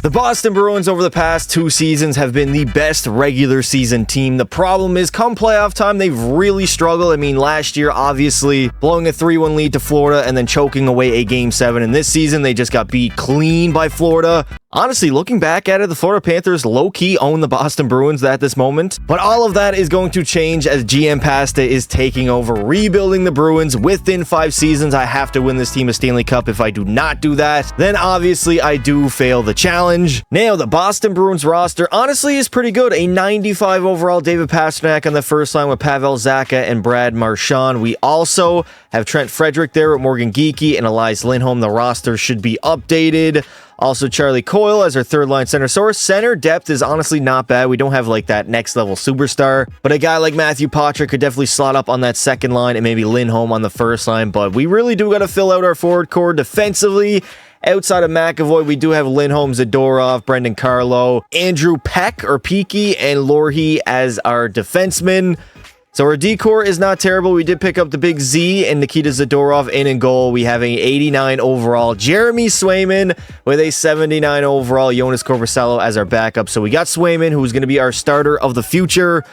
The Boston Bruins over the past 2 seasons have been the best regular season team. The problem is, come playoff time, they've really struggled. I mean, last year, obviously, blowing a 3-1 lead to Florida and then choking away a Game 7. And this season, they just got beat clean by Florida. Honestly, looking back at it, the Florida Panthers low-key own the Boston Bruins at this moment. But all of that is going to change as GM Pasta is taking over, rebuilding the Bruins. Within 5 seasons, I have to win this team a Stanley Cup. If I do not do that, then obviously I do fail the challenge. Now, the Boston Bruins roster honestly is pretty good. A 95 overall David Pastrnak on the first line with Pavel Zacha and Brad Marchand. We also have Trent Frederick there with Morgan Geekie and Elias Lindholm. The roster should be updated. Also, Charlie Coyle as our third-line center. So our center depth is honestly not bad. We don't have like that next-level superstar. But a guy like Matthew Poitras could definitely slot up on that second line and maybe Lindholm on the first line. But we really do got to fill out our forward core defensively. Outside of McAvoy, we do have Lindholm, Zadorov, Brendan Carlo, Andrew Peck or Peaky, and Lorhe as our defensemen. So our D-core is not terrible. We did pick up the big Z and Nikita Zadorov in goal. We have an 89 overall Jeremy Swayman with a 79 overall Jonas Korpisalo as our backup. So we got Swayman, who's going to be our starter of the future.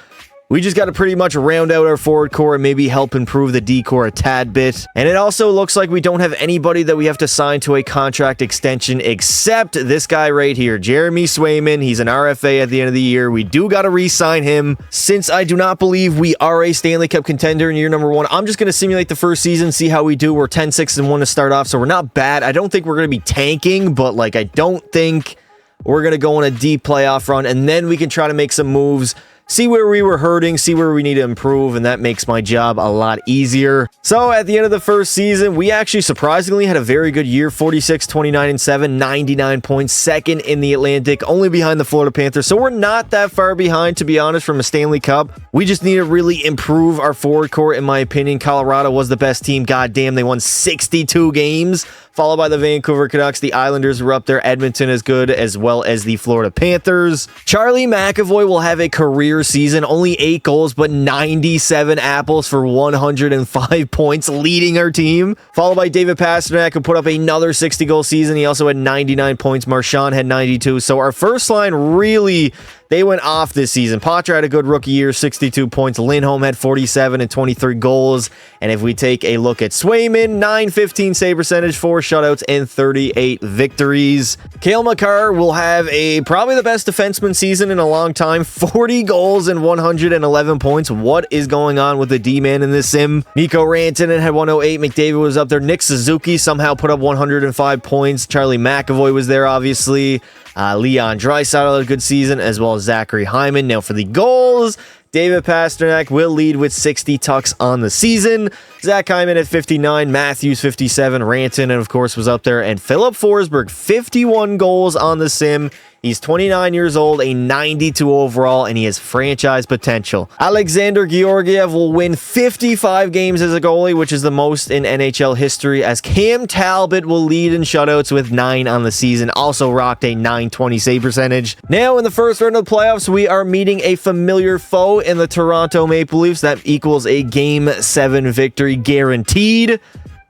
We just got to pretty much round out our forward core and maybe help improve the D-core a tad bit. And it also looks like we don't have anybody that we have to sign to a contract extension except this guy right here, Jeremy Swayman. He's an RFA at the end of the year. We do got to re-sign him. Since I do not believe we are a Stanley Cup contender in year number 1, I'm just going to simulate the first season, see how we do. We're 10-6-1 to start off, so we're not bad. I don't think we're going to be tanking, but like I don't think we're going to go on a deep playoff run, and then we can try to make some moves. See where we were hurting, see where we need to improve, and that makes my job a lot easier. So at the end of the first season, we actually surprisingly had a very good year. 46, 29, and 7, 99 points, second in the Atlantic, only behind the Florida Panthers. So we're not that far behind, to be honest, from a Stanley Cup. We just need to really improve our forward core, in my opinion. Colorado was the best team. Goddamn, they won 62 games. Followed by the Vancouver Canucks. The Islanders were up there. Edmonton is good, as well as the Florida Panthers. Charlie McAvoy will have a career season. Only 8 goals, but 97 apples for 105 points, leading our team. Followed by David Pastrnak, who put up another 60-goal season. He also had 99 points. Marchand had 92. So our first line really, they went off this season. Poitras had a good rookie year, 62 points. Lindholm had 47 and 23 goals. And if we take a look at Swayman, 915 save percentage, 4 shutouts, and 38 victories. Cale Makar will have probably the best defenseman season in a long time. 40 goals and 111 points. What is going on with the D-man in this sim? Nico Rantanen had 108. McDavid was up there. Nick Suzuki somehow put up 105 points. Charlie McAvoy was there, obviously. Leon Draisaitl had a good season, as well as Zachary Hyman. Now for the goals, David Pastrnak will lead with 60 tucks on the season. Zach Hyman at 59, Matthews 57, Rantanen, of course, was up there, and Philip Forsberg, 51 goals on the sim. He's 29 years old, a 92 overall, and he has franchise potential. Alexander Georgiev will win 55 games as a goalie, which is the most in NHL history, as Cam Talbot will lead in shutouts with 9 on the season. Also rocked a 920 save percentage. Now, in the first round of the playoffs, we are meeting a familiar foe in the Toronto Maple Leafs. That equals a Game 7 victory guaranteed.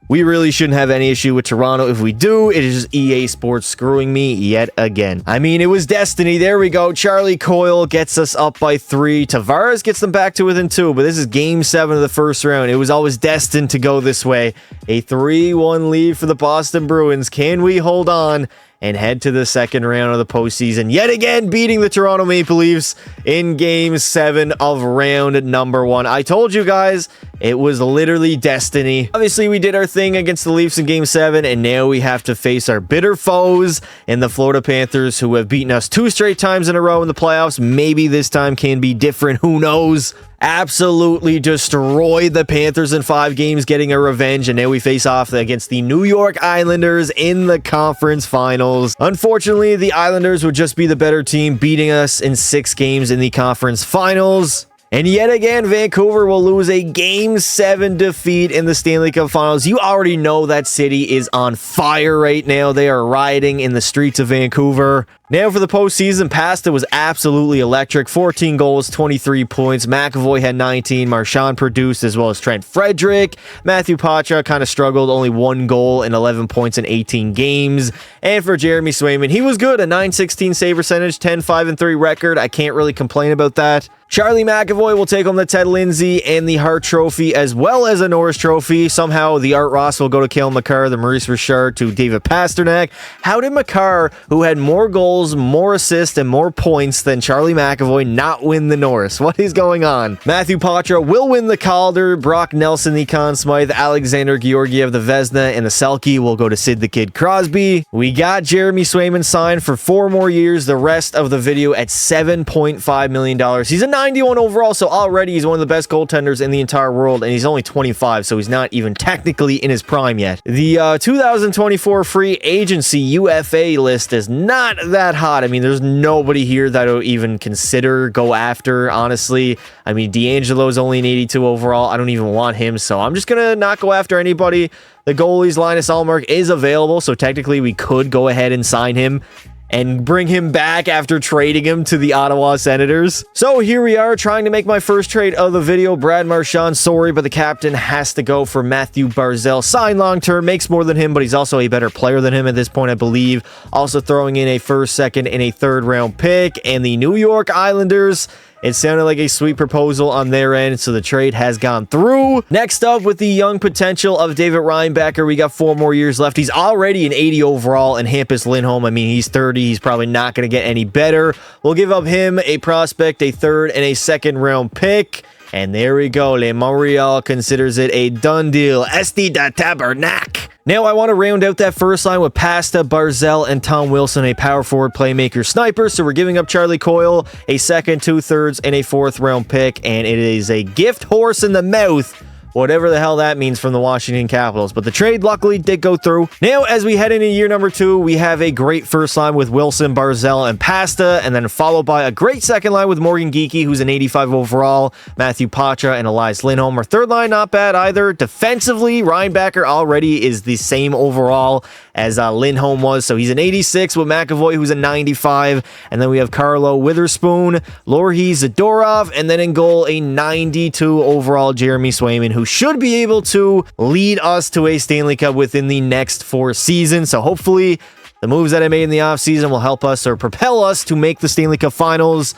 We really shouldn't have any issue with Toronto. If we do, it is just EA Sports screwing me yet again. I mean, it was destiny. There we go. Charlie Coyle gets us up by 3. Tavares gets them back to within 2, but this is Game 7 of the first round. It was always destined to go this way. A 3-1 lead for the Boston Bruins. Can we hold on and head to the second round of the postseason, yet again beating the Toronto Maple Leafs in Game 7 of round number 1. I told you guys, it was literally destiny. Obviously, we did our thing against the Leafs in Game 7, and now we have to face our bitter foes in the Florida Panthers, who have beaten us 2 straight times in a row in the playoffs. Maybe this time can be different. Who knows? Absolutely destroyed the Panthers in 5 games, getting a revenge, and now we face off against the New York Islanders in the conference finals. Unfortunately, the Islanders would just be the better team, beating us in 6 games in the conference finals. And yet again, Vancouver will lose a Game 7 defeat in the Stanley Cup Finals. You already know that city is on fire right now. They are rioting in the streets of Vancouver. Now for the postseason, Pasta was absolutely electric. 14 goals, 23 points. McAvoy had 19. Marchand produced, as well as Trent Frederick. Matthew Pacha kind of struggled, only 1 goal and 11 points in 18 games. And for Jeremy Swayman, he was good. A .916 save percentage, 10-5-3 record. I can't really complain about that. Charlie McAvoy will take home the Ted Lindsay and the Hart Trophy, as well as a Norris Trophy. Somehow, the Art Ross will go to Cale Makar, the Maurice Richard to David Pasternak. How did Makar, who had more goals, more assists, and more points than Charlie McAvoy, not win the Norris? What is going on? Matthew Poitras will win the Calder, Brock Nelson the Conn Smythe, Alexander Georgiev the Vezina, and the Selke will go to Sid the Kid Crosby. We got Jeremy Swayman signed for 4 more years, the rest of the video at $7.5 million. He's a 91 overall, so already he's one of the best goaltenders in the entire world, and he's only 25, so he's not even technically in his prime yet. The 2024 free agency UFA list is not that hot. I mean, there's nobody here that I'll even consider go after, honestly. I mean, D'Angelo's only an 82 overall. I don't even want him, so I'm just gonna not go after anybody. The goalies, Linus Ullmark, is available, so technically we could go ahead and sign him and bring him back after trading him to the Ottawa Senators. So here we are, trying to make my first trade of the video. Brad Marchand, sorry, but the captain has to go for Matthew Barzal. Signed long-term, makes more than him, but he's also a better player than him at this point, I believe. Also throwing in a first, second, and a third-round pick. And the New York Islanders, it sounded like a sweet proposal on their end, so the trade has gone through. Next up, with the young potential of David Reinbacher, we got 4 more years left. He's already an 80 overall, and Hampus Lindholm, I mean, he's 30. He's probably not going to get any better. We'll give up him a prospect, a third, and a second-round pick. And there we go. Le Montreal considers it a done deal. Esti da Tabernac. Now I want to round out that first line with Pasta, Barzal, and Tom Wilson, a power forward playmaker sniper. So we're giving up Charlie Coyle, a second, 2/3, and a 4th-round pick. And it is a gift horse in the mouth, whatever the hell that means, from the Washington Capitals. But the trade luckily did go through. Now, as we head into year number 2, we have a great first line with Wilson, Barzal, and Pasta, and then followed by a great second line with Morgan Geekie, who's an 85 overall, Matthew Poitras, and Elias Lindholm. Our third line, not bad either. Defensively, Reinbacher already is the same overall as Lindholm was, so he's an 86 with McAvoy, who's a 95, and then we have Carlo Witherspoon, Lorhi Zadorov, and then in goal, a 92 overall Jeremy Swayman, who should be able to lead us to a Stanley Cup within the next 4 seasons. So hopefully the moves that I made in the offseason will help us or propel us to make the Stanley Cup Finals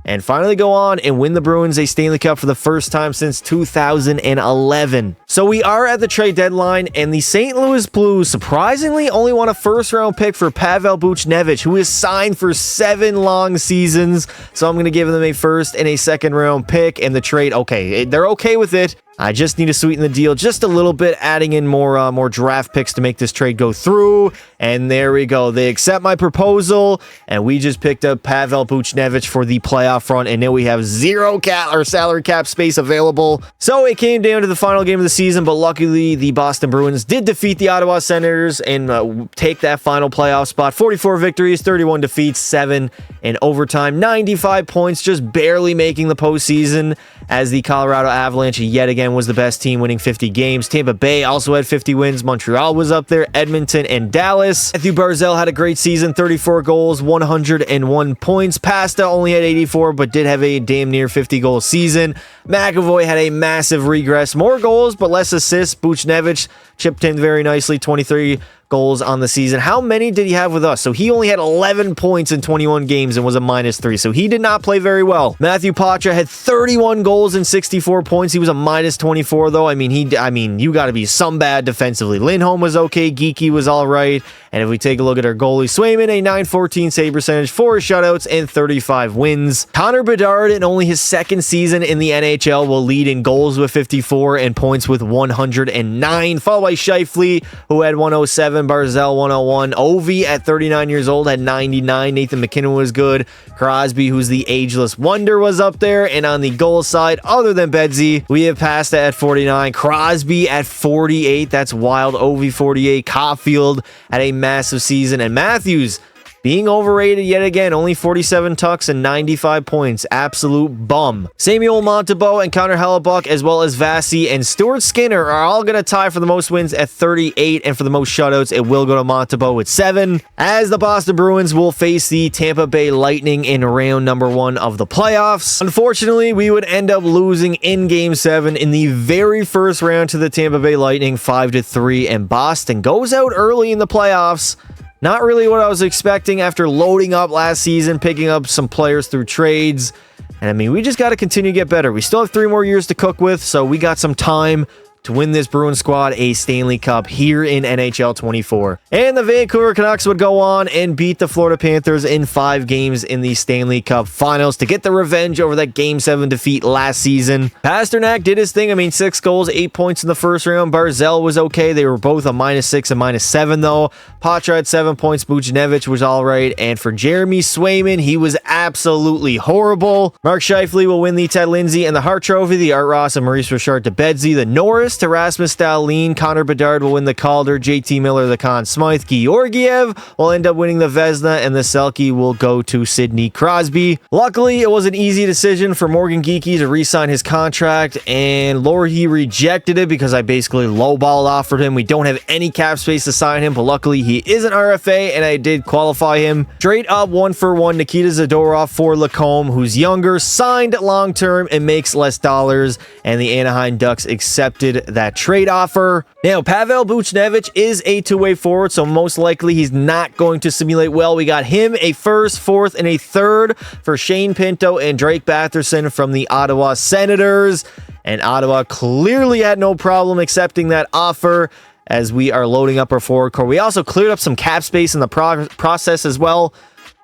and finally go on and win the Bruins a Stanley Cup for the first time since 2011. So we are at the trade deadline, and the St. Louis Blues surprisingly only want a first-round pick for Pavel Buchnevich, who is signed for 7 long seasons. So I'm going to give them a first and a second-round pick, and the trade, okay, they're okay with it. I just need to sweeten the deal just a little bit, adding in more draft picks to make this trade go through. And there we go. They accept my proposal, and we just picked up Pavel Buchnevich for the playoff run, and now we have 0 salary cap space available. So it came down to the final game of the season, but luckily the Boston Bruins did defeat the Ottawa Senators and take that final playoff spot. 44 victories, 31 defeats, 7 in overtime, 95 points, just barely making the postseason, as the Colorado Avalanche yet again was the best team, winning 50 games. Tampa Bay also had 50 wins. Montreal was up there. Edmonton and Dallas. Matthew Barzal had a great season, 34 goals, 101 points. Pasta only had 84, but did have a damn near 50-goal season. McAvoy had a massive regress. More goals, but less assists. Buchnevich chipped in very nicely, 23 goals on the season. How many did he have with us? So he only had 11 points in 21 games and was a -3. So he did not play very well. Matthew Poitras had 31 goals and 64 points. He was a -24 though. I mean, you got to be some bad defensively. Lindholm was okay. Geekie was all right. And if we take a look at our goalie, Swayman, a .914 save percentage, 4 shutouts, and 35 wins. Connor Bedard, in only his 2nd season in the NHL, will lead in goals with 54 and points with 109, followed by Scheifele, who had 107, Barzal 101, Ovi at 39 years old had 99, Nathan McKinnon was good, Crosby, who's the ageless wonder, was up there, and on the goal side, other than Bedsy, we have Pasta at 49, Crosby at 48, that's wild, Ovi 48, Caulfield at a massive season, and Matthews being overrated yet again. Only 47 tucks and 95 points. Absolute bum. Samuel Montembeault and Connor Hellebuck, as well as Vasi and Stuart Skinner, are all going to tie for the most wins at 38, and for the most shutouts, it will go to Montembeault with 7, as the Boston Bruins will face the Tampa Bay Lightning in round number 1 of the playoffs. Unfortunately, we would end up losing in Game 7 in the very first round to the Tampa Bay Lightning 5-3, and Boston goes out early in the playoffs. Not really what I was expecting after loading up last season, picking up some players through trades. And I mean, we just got to continue to get better. We still have 3 more years to cook with, so we got some time to win this Bruins squad a Stanley Cup here in NHL 24. And the Vancouver Canucks would go on and beat the Florida Panthers in 5 games in the Stanley Cup Finals to get the revenge over that Game 7 defeat last season. Pasternak did his thing. I mean, 6 goals, 8 points in the first round. Barzal was okay. They were both a -6 and -7 though. Patra had 7 points. Buchnevich was all right. And for Jeremy Swayman, he was absolutely horrible. Mark Scheifele will win the Ted Lindsay and the Hart Trophy. The Art Ross and Maurice Richard to Bedsy. The Norris to Rasmus Dahlin. Connor Bedard will win the Calder. JT Miller the Conn Smythe. Georgiev will end up winning the Vezina, and the Selke will go to Sidney Crosby. Luckily, it was an easy decision for Morgan Geekie to re-sign his contract, and Loughery rejected it because I basically lowball offered him. We don't have any cap space to sign him, but luckily he is an RFA, and I did qualify him. Straight up 1-for-1 Nikita Zadorov for Lacombe, who's younger, signed long-term, and makes less dollars, and the Anaheim Ducks accepted that trade offer. Now, Pavel Buchnevich is a two-way forward, so most likely he's not going to simulate well. We got him a first, fourth, and a third for Shane Pinto and Drake Batherson from the Ottawa Senators. And Ottawa clearly had no problem accepting that offer as we are loading up our forward core. We also cleared up some cap space in the process as well,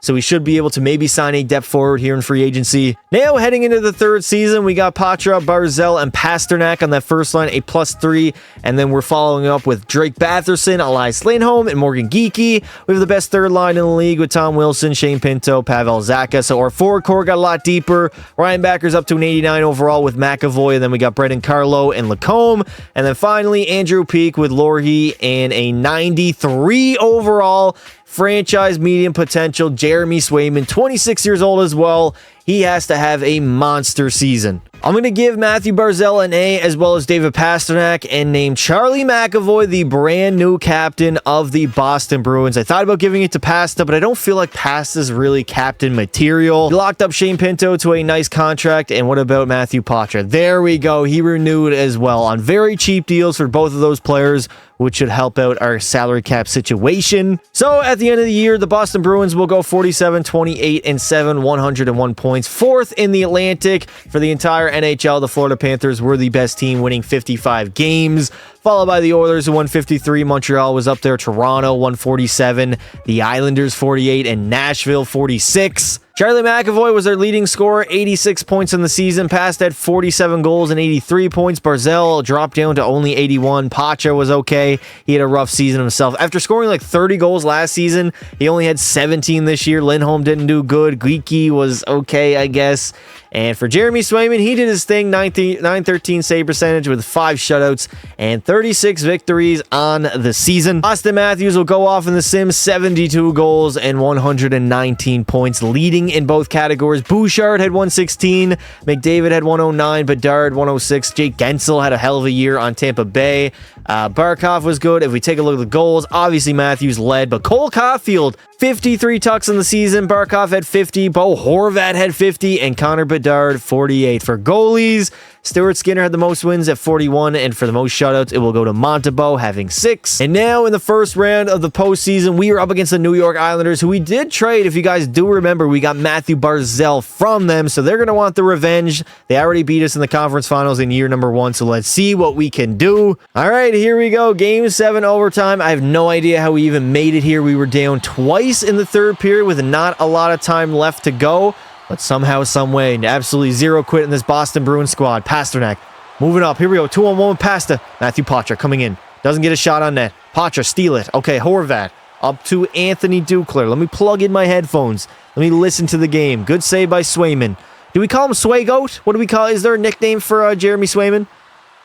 so we should be able to maybe sign a depth forward here in free agency. Now, heading into the 3rd season, we got Patra, Barzal, and Pasternak on that first line, a +3. And then we're following up with Drake Batherson, Elias Lindholm, and Morgan Geekie. We have the best 3rd line in the league with Tom Wilson, Shane Pinto, Pavel Zacha. So our forward core got a lot deeper. Ryan Backer's up to an 89 overall with McAvoy. And then we got Brendan Carlo and Lacombe. And then finally, Andrew Peak with Loughery and a 93 overall. Franchise medium potential, Jeremy Swayman, 26 years old as well. He has to have a monster season. I'm going to give Matthew Barzal an A, as well as David Pasternak, and name Charlie McAvoy the brand new captain of the Boston Bruins. I thought about giving it to Pasta, but I don't feel like Pasta's really captain material. He locked up Shane Pinto to a nice contract, and what about Matthew Patra? There we go. He renewed as well on very cheap deals for both of those players, which should help out our salary cap situation. So at the end of the year, the Boston Bruins will go 47, 28, and 7, 101 points. 4th in the Atlantic. For the entire NHL, the Florida Panthers were the best team, winning 55 games, followed by the Oilers, who won 53. Montreal was up there. Toronto, 147. The Islanders, 48. And Nashville, 46. Charlie McAvoy was their leading scorer, 86 points in the season. Past had 47 goals and 83 points. Barzal dropped down to only 81. Pacha was okay. He had a rough season himself. After scoring like 30 goals last season, he only had 17 this year. Lindholm didn't do good. Geekie was okay, I guess. And for Jeremy Swayman, he did his thing, 913 save percentage with 5 shutouts and 36 victories on the season. Austin Matthews will go off in the Sims, 72 goals and 119 points, leading in both categories. Bouchard had 116, McDavid had 109, Bedard 106, Jake Gensel had a hell of a year on Tampa Bay. Barkov was good. If we take a look at the goals, obviously Matthews led, but Cole Caulfield, 53 tucks in the season. Barkov had 50, Bo Horvat had 50, and Connor Bedard 48. For goalies, Stuart Skinner had the most wins at 41, and for the most shutouts, it will go to Montembeault, having 6. And now in the first round of the postseason, we are up against the New York Islanders, who we did trade. If you guys do remember, we got Matthew Barzal from them, so they're going to want the revenge. They already beat us in the conference finals in year number 1, so let's see what we can do. All right, here we go. Game 7 overtime. I have no idea how we even made it here. We were down twice in the 3rd period with not a lot of time left to go. But somehow, some way, absolutely zero quit in this Boston Bruins squad. Pasternak moving up. Here we go. 2-on-1 with Pasta. Matthew Patra coming in. Doesn't get a shot on net. Patra, steal it. Okay, Horvat up to Anthony Duclair. Let me plug in my headphones. Let me listen to the game. Good save by Swayman. Do we call him Swaygoat? What do we call? Is there a nickname for Jeremy Swayman?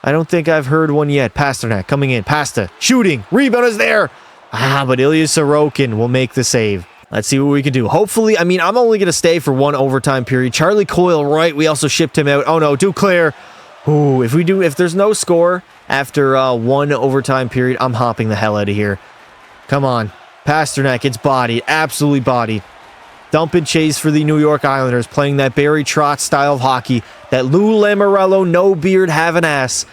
I don't think I've heard one yet. Pasternak coming in. Pasta shooting. Rebound is there. But Ilya Sorokin will make the save. Let's see what we can do. Hopefully, I mean, I'm only going to stay for one overtime period. Charlie Coyle, right? We also shipped him out. Oh, no. Duclair. Ooh, if there's no score after one overtime period, I'm hopping the hell out of here. Come on. Pasternak gets bodied. Absolutely bodied. Dump and chase for the New York Islanders, playing that Barry Trotz style of hockey. That Lou Lamoriello, no beard, have an ass.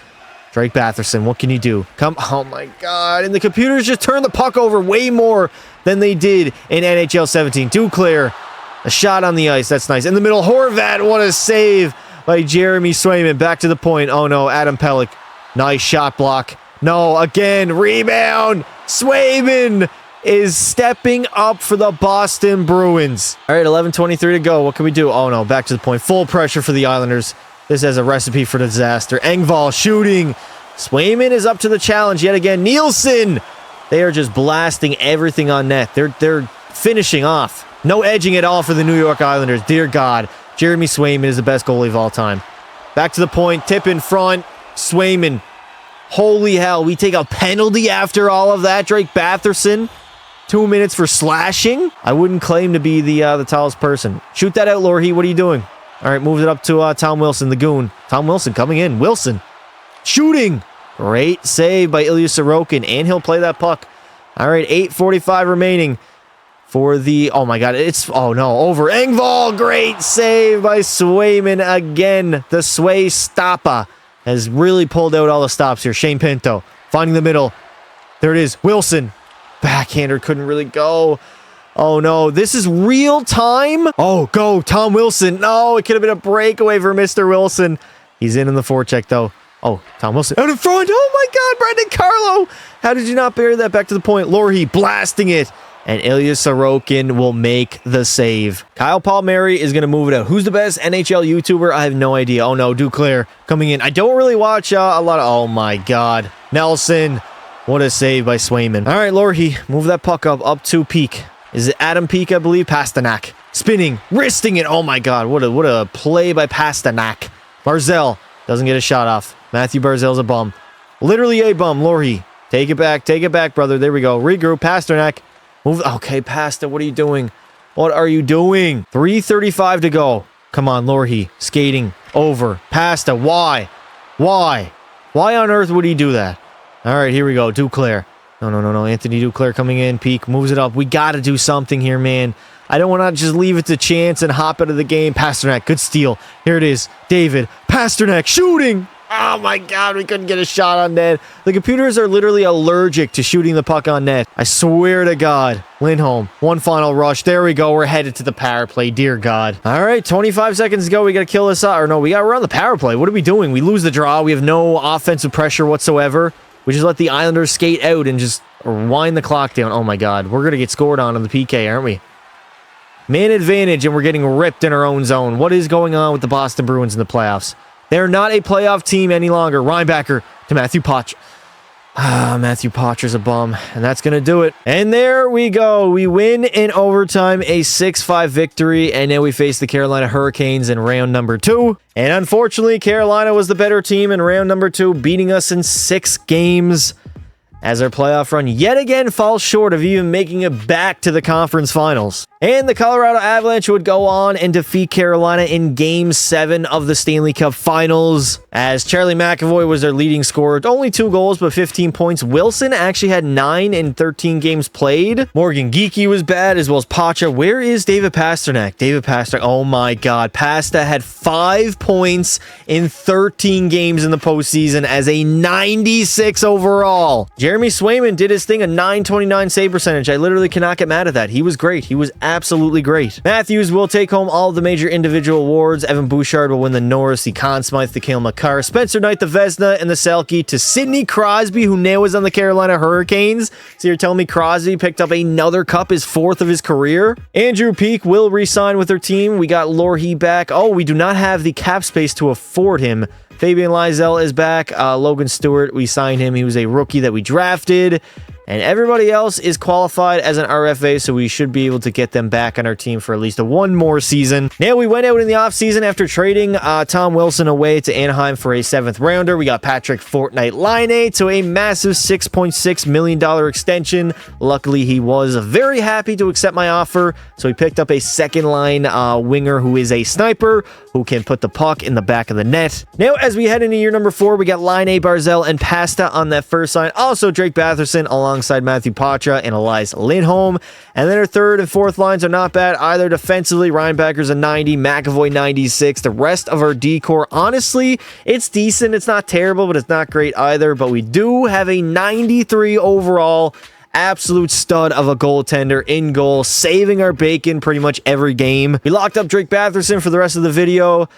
Drake Batherson, what can you do? Come, oh my God. And the computers just turned the puck over way more than they did in NHL 17. Duclair, a shot on the ice. That's nice. In the middle, Horvat, what a save by Jeremy Swayman. Back to the point. Oh no, Adam Pelech. Nice shot block. No, again, rebound. Swayman is stepping up for the Boston Bruins. All right, 11:23 to go. What can we do? Oh no, back to the point. Full pressure for the Islanders. This has a recipe for disaster. Engvall shooting. Swayman is up to the challenge yet again. Nielsen. They are just blasting everything on net. They're finishing off. No edging at all for the New York Islanders. Dear God. Jeremy Swayman is the best goalie of all time. Back to the point. Tip in front. Swayman. Holy hell. We take a penalty after all of that. Drake Batherson. 2 minutes for slashing. I wouldn't claim to be the tallest person. Shoot that out, Lohrey. What are you doing? All right, moves it up to Tom Wilson, the goon. Tom Wilson coming in. Wilson shooting. Great save by Ilya Sorokin, and he'll play that puck. All right, 8:45 remaining for the... Oh, my God. Oh, no. Over. Engvall. Great save by Swayman again. The Sway Stoppa has really pulled out all the stops here. Shane Pinto finding the middle. There it is. Wilson. Backhander couldn't really go. Oh, no. This is real time. Oh, go. Tom Wilson. No, it could have been a breakaway for Mr. Wilson. He's in the forecheck, though. Oh, Tom Wilson out in front. Oh, my God. Brendan Carlo. How did you not bury that back to the point? Lohrey blasting it. And Ilya Sorokin will make the save. Kyle Palmieri is going to move it out. Who's the best NHL YouTuber? I have no idea. Oh, no. Duclair coming in. I don't really watch a lot of... Oh, my God. Nelson. What a save by Swayman. All right, Lohrey. Move that puck up to Peak. Is it Adam Peak, I believe? Pasternak. Spinning. Wristing it. Oh, my God. What a play by Pasternak. Barzell doesn't get a shot off. Matthew Barzell's a bum. Literally a bum. Lohrey. Take it back. Take it back, brother. There we go. Regroup. Pasternak. Move. Okay, Pasta. What are you doing? What are you doing? 3:35 to go. Come on, Lohrey. Skating over. Pasta. Why? Why? Why on earth would he do that? All right, here we go. Duclair. No. Anthony Duclair coming in. Peak moves it up. We got to do something here, man. I don't want to just leave it to chance and hop out of the game. Pasternak, good steal. Here it is. David. Pasternak shooting. Oh, my God. We couldn't get a shot on net. The computers are literally allergic to shooting the puck on net. I swear to God. Lindholm. One final rush. There we go. We're headed to the power play. Dear God. All right. 25 seconds to go. We got to kill this off. Or no, we're on the power play. What are we doing? We lose the draw. We have no offensive pressure whatsoever. We just let the Islanders skate out and just wind the clock down. Oh, my God. We're going to get scored on the PK, aren't we? Man advantage, and we're getting ripped in our own zone. What is going on with the Boston Bruins in the playoffs? They're not a playoff team any longer. Reinbacker to Matthew Poch. Matthew Potcher's a bum, and that's going to do it. And there we go. We win in overtime, a 6-5 victory, and now we face the Carolina Hurricanes in round number 2. And unfortunately, Carolina was the better team in round number 2, beating us in 6 games, as our playoff run yet again falls short of even making it back to the conference finals. And the Colorado Avalanche would go on and defeat Carolina in Game 7 of the Stanley Cup Finals, as Charlie McAvoy was their leading scorer. Only 2 goals, but 15 points. Wilson actually had 9 in 13 games played. Morgan Geekie was bad, as well as Pacha. Where is David Pasternak? David Pasternak, oh my God. Pasta had 5 points in 13 games in the postseason as a 96 overall. Jeremy Swayman did his thing, a .929 save percentage. I literally cannot get mad at that. He was great. He was absolutely great. Matthews will take home all of the major individual awards. Evan Bouchard will win the Norris, the Conn Smythe, the Cale Makar, Spencer Knight, the Vezina, and the Selke, to Sidney Crosby, who now is on the Carolina Hurricanes. So you're telling me Crosby picked up another cup, his 4th of his career? Andrew Peak will re-sign with their team. We got Lohrey back. Oh, we do not have the cap space to afford him. Fabian Lysell is back. Logan Stewart, we signed him. He was a rookie that we drafted. And everybody else is qualified as an RFA, so we should be able to get them back on our team for at least one more season. Now, we went out in the offseason after trading Tom Wilson away to Anaheim for a 7th rounder. We got Patrick Fortnite Laine to a massive $6.6 million extension. Luckily, he was very happy to accept my offer, so he picked up a second-line winger who is a sniper, who can put the puck in the back of the net. Now, as we head into year number 4, we got Laine, Barzal, and Pasta on that first line. Also, Drake Batherson alongside Matthew Poitras and Elias Lindholm. And then our third and fourth lines are not bad either. Defensively, Ryan Becker's a 90, McAvoy 96. The rest of our D-core, honestly, it's decent. It's not terrible, but it's not great either. But we do have a 93 overall. Absolute stud of a goaltender in goal, saving our bacon pretty much every game. We locked up Drake Batherson for the rest of the video.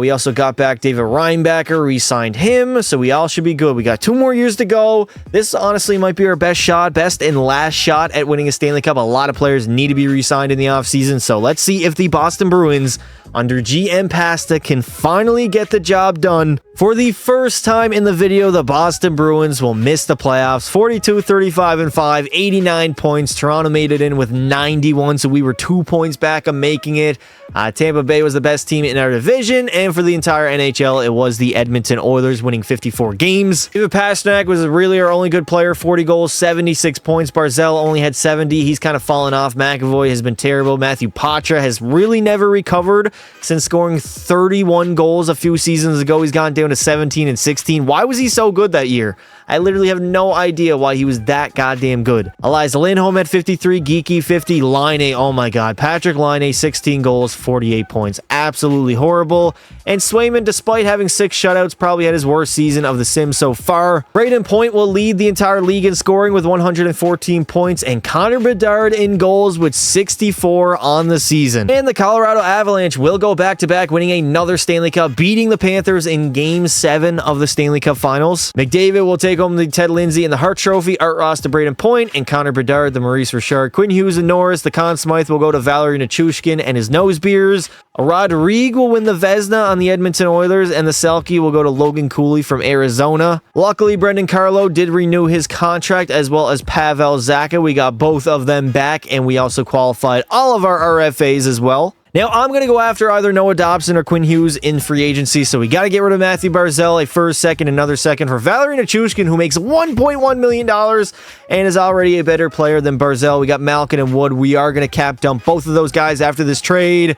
We also got back David Reinbacher, re-signed him, so we all should be good. We got 2 more years to go. This honestly might be our best and last shot at winning a Stanley Cup. A lot of players need to be re-signed in the offseason, so let's see if the Boston Bruins under GM Pasta can finally get the job done. For the first time in the video, the Boston Bruins will miss the playoffs. 42, 35, and 5, 89 points. Toronto made it in with 91, so we were 2 points back of making it. Tampa Bay was the best team in our division, and for the entire NHL, it was the Edmonton Oilers, winning 54 games. David Pastrnak was really our only good player, 40 goals, 76 points. Barzal only had 70. He's kind of fallen off. McAvoy has been terrible. Matthew Poitras has really never recovered since scoring 31 goals a few seasons ago. He's gone down to 17 and 16. Why was he so good that year? I literally have no idea why he was that goddamn good. Elias Lindholm at 53, Geeky 50, Laine, oh my god, Patrick Laine, 16 goals, 48 points. Absolutely horrible. And Swayman, despite having 6 shutouts, probably had his worst season of the Sims so far. Braden Point will lead the entire league in scoring with 114 points, and Connor Bedard in goals with 64 on the season. And the Colorado Avalanche will go back-to-back, winning another Stanley Cup, beating the Panthers in Game 7 of the Stanley Cup Finals. McDavid will take home the Ted Lindsay and the Hart Trophy, Art Ross to Braden Point, and Connor Bedard the Maurice Richard. Quinn Hughes and Norris, the Conn Smythe will go to Valerie Nichushkin and his nose beers. Rodrigue will win the Vezina on the Edmonton Oilers, and the Selke will go to Logan Cooley from Arizona. Luckily, Brendan Carlo did renew his contract, as well as Pavel Zacha. We got both of them back, and we also qualified all of our RFAs as well. Now, I'm going to go after either Noah Dobson or Quinn Hughes in free agency, so we got to get rid of Matthew Barzal, a first, second, another second for Valerie Nichushkin, who makes $1.1 million and is already a better player than Barzal. We got Malkin and Wood. We are going to cap dump both of those guys after this trade.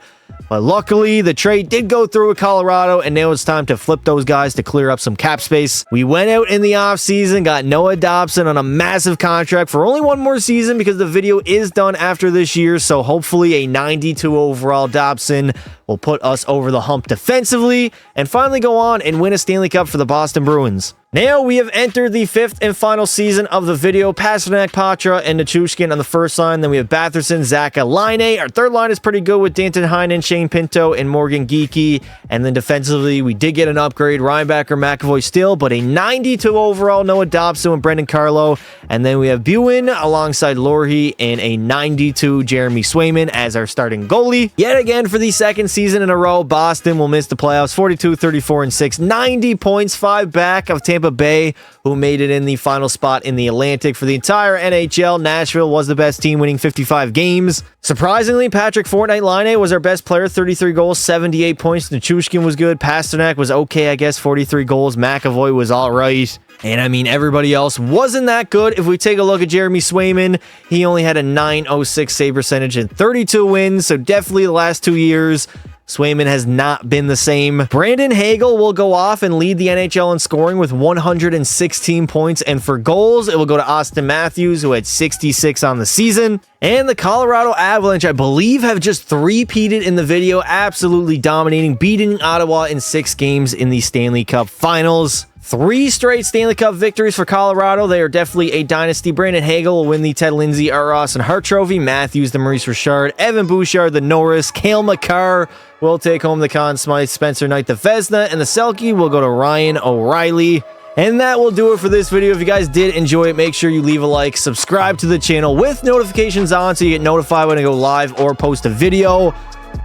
But luckily, the trade did go through with Colorado, and now it's time to flip those guys to clear up some cap space. We went out in the offseason, got Noah Dobson on a massive contract for only 1 more season because the video is done after this year, so hopefully a 92 overall Dobson will put us over the hump defensively and finally go on and win a Stanley Cup for the Boston Bruins. Now we have entered the 5th and final season of the video. Pastrnak, Poitras, and Nichushkin on the first line. Then we have Batherson, Zacha, Laine. Our third line is pretty good with Danton Heinen, Shane Pinto, and Morgan Geeky. And then defensively, we did get an upgrade. Reinbacher, McAvoy still, but a 92 overall Noah Dobson with Brendan Carlo. And then we have Buin alongside Lorhe and a 92 Jeremy Swayman as our starting goalie. Yet again, for the second season in a row, Boston will miss the playoffs. 42, 34, and 6. 90 points, 5 back of Tampa Bay, who made it in the final spot in the Atlantic. For the entire NHL, Nashville was the best team, winning 55 games. Surprisingly, Patrick Fortnite Laine was our best player, 33 goals, 78 points. Nichushkin was good. Pastrnak was okay, I guess, 43 goals. McAvoy was all right. And I mean, everybody else wasn't that good. If we take a look at Jeremy Swayman, he only had a .906 save percentage and 32 wins, so definitely the last 2 years, Swayman has not been the same. Brandon Hagel will go off and lead the NHL in scoring with 116 points. And for goals, it will go to Austin Matthews, who had 66 on the season. And the Colorado Avalanche, I believe, have just three-peated in the video, absolutely dominating, beating Ottawa in 6 games in the Stanley Cup Finals. 3 straight Stanley Cup victories for Colorado. They are definitely a dynasty. Brandon Hagel will win the Ted Lindsay, Art Ross, and Hart Trophy. Matthews, the Maurice Richard. Evan Bouchard, the Norris. Cale Makar will take home the Conn Smythe. Spencer Knight, the Vezina. And the Selke will go to Ryan O'Reilly. And that will do it for this video. If you guys did enjoy it, make sure you leave a like, subscribe to the channel with notifications on so you get notified when I go live or post a video.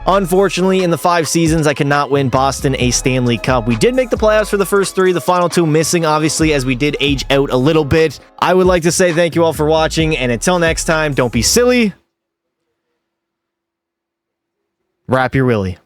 Unfortunately, in the 5 seasons, I could not win Boston a Stanley Cup. We did make the playoffs for the first 3, the final 2 missing, obviously, as we did age out a little bit. I would like to say thank you all for watching, and until next time, don't be silly. Wrap your willy.